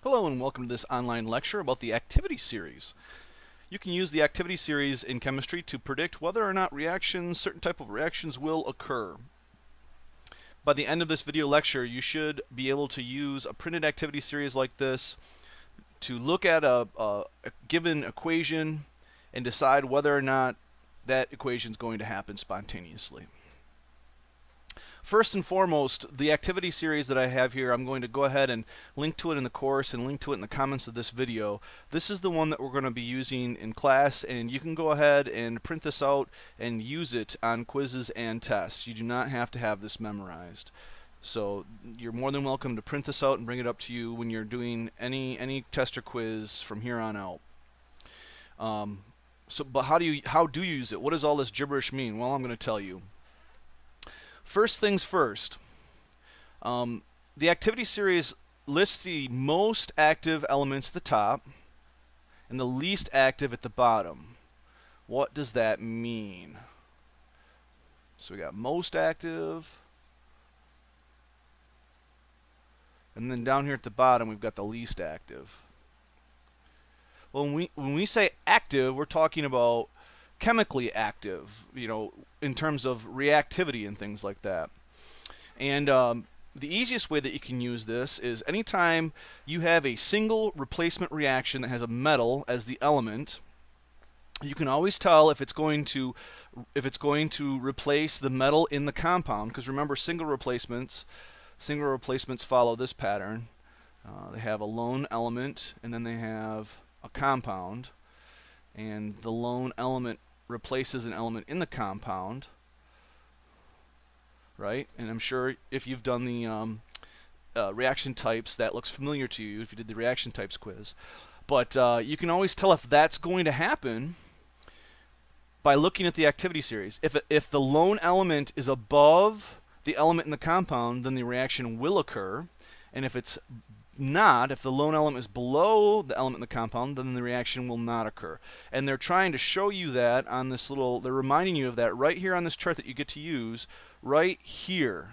Hello and welcome to this online lecture about the activity series. You can use the activity series in chemistry to predict whether or not certain type of reactions will occur. By the end of this video lecture, you should be able to use a printed activity series like this to look at a given equation and decide whether or not that equation is going to happen spontaneously. First and foremost, the activity series that I have here, I'm going to go ahead and link to it in the course and link to it in the comments of this video. This is the one that we're going to be using in class, and you can go ahead and print this out and use it on quizzes and tests. You do not have to have this memorized. So you're more than welcome to print this out and bring it up to you when you're doing any test or quiz from here on out. But how do you use it? What does all this gibberish mean? Well, I'm going to tell you. First things first, the activity series lists the most active elements at the top and the least active at the bottom. What does that mean? So we got most active, and then down here at the bottom we've got the least active. Well, when we say active, we're talking about chemically active, in terms of reactivity and things like that. And the easiest way that you can use this is anytime you have a single replacement reaction that has a metal as the element, you can always tell if it's going to replace the metal in the compound, because remember, single replacements follow this pattern. They have a lone element and then they have a compound, and the lone element replaces an element in the compound, right? And I'm sure if you've done the reaction types, that looks familiar to you if you did the reaction types quiz. But you can always tell if that's going to happen by looking at the activity series. If the lone element is above the element in the compound, then the reaction will occur. And if it's not, if the lone element is below the element in the compound, then the reaction will not occur. And they're trying to show you that on this they're reminding you of that right here on this chart that you get to use right here.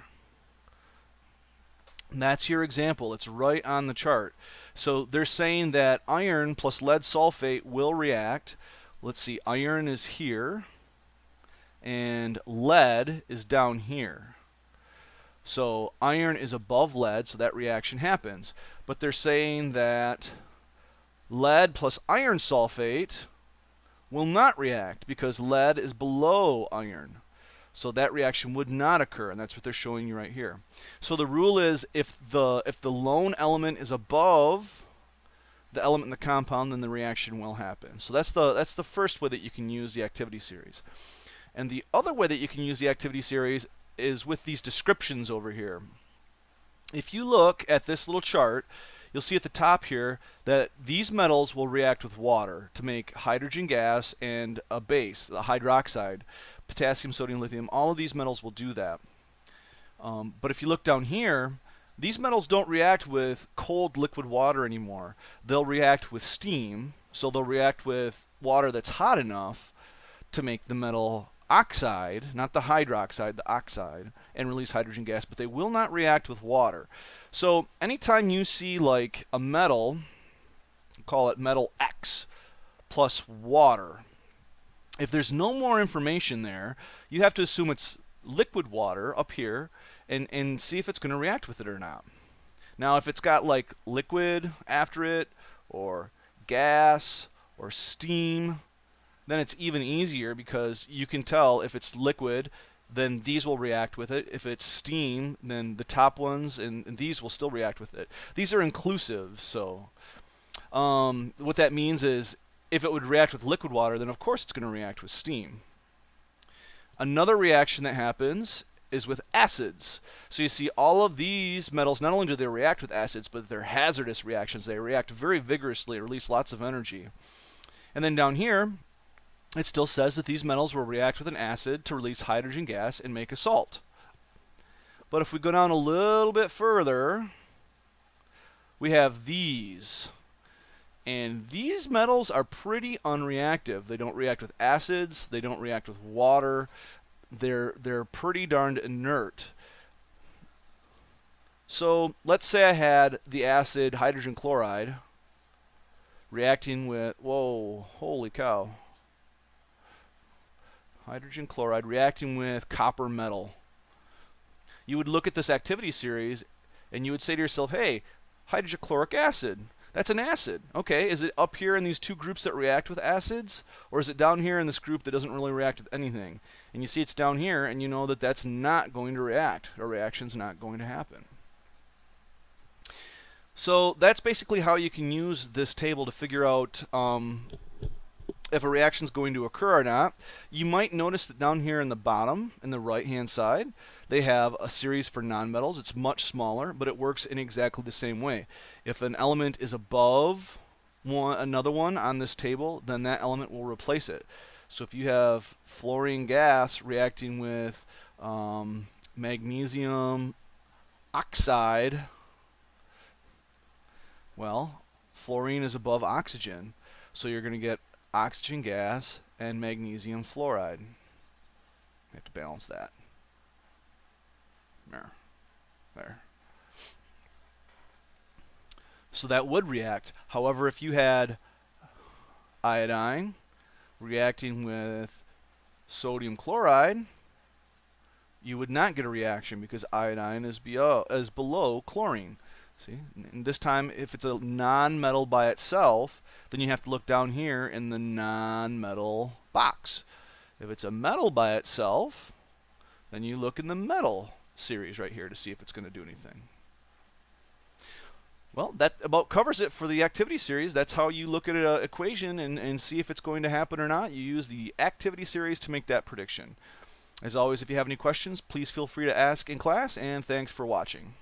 And that's your example. It's right on the chart. So they're saying that iron plus lead sulfate will react. Let's see, iron is here and lead is down here. So iron is above lead, so that reaction happens. But they're saying that lead plus iron sulfate will not react because lead is below iron. So that reaction would not occur, and that's what they're showing you right here. So the rule is if the lone element is above the element in the compound, then the reaction will happen. So that's the first way that you can use the activity series. And the other way that you can use the activity series is with these descriptions over here. If you look at this little chart, you'll see at the top here that these metals will react with water to make hydrogen gas and a base, the hydroxide, potassium, sodium, lithium. All of these metals will do that. But if you look down here, these metals don't react with cold liquid water anymore. They'll react with steam, so they'll react with water that's hot enough to make the metal oxide, not the hydroxide, the oxide, and release hydrogen gas, but they will not react with water. So anytime you see like a metal, call it metal X plus water, if there's no more information there, you have to assume it's liquid water up here and see if it's going to react with it or not. Now if it's got like liquid after it, or gas, or steam, then it's even easier because you can tell if it's liquid, then these will react with it. If it's steam, then the top ones and these will still react with it. These are inclusive, so what that means is if it would react with liquid water, then of course it's going to react with steam. Another reaction that happens is with acids. So you see all of these metals, not only do they react with acids, but they're hazardous reactions. They react very vigorously, release lots of energy. And then down here, it still says that these metals will react with an acid to release hydrogen gas and make a salt. But if we go down a little bit further, we have these. And these metals are pretty unreactive. They don't react with acids, they don't react with water. They're pretty darned inert. So let's say I had the acid hydrogen chloride reacting with, whoa, holy cow, hydrogen chloride reacting with copper metal. You would look at this activity series and you would say to yourself, hey, hydrochloric acid, that's an acid. Okay, is it up here in these two groups that react with acids? Or is it down here in this group that doesn't really react with anything? And you see it's down here, and you know that that's not going to react. A reaction's not going to happen. So that's basically how you can use this table to figure out if a reaction is going to occur or not. You might notice that down here in the bottom, in the right-hand side, they have a series for nonmetals. It's much smaller, but it works in exactly the same way. If an element is above another one on this table, then that element will replace it. So if you have fluorine gas reacting with magnesium oxide, well, fluorine is above oxygen, so you're going to get oxygen gas and magnesium fluoride. You have to balance that. There. So that would react. However, if you had iodine reacting with sodium chloride, you would not get a reaction because iodine is below chlorine. See, and this time, if it's a non-metal by itself, then you have to look down here in the non-metal box. If it's a metal by itself, then you look in the metal series right here to see if it's going to do anything. Well, that about covers it for the activity series. That's how you look at an equation and see if it's going to happen or not. You use the activity series to make that prediction. As always, if you have any questions, please feel free to ask in class, and thanks for watching.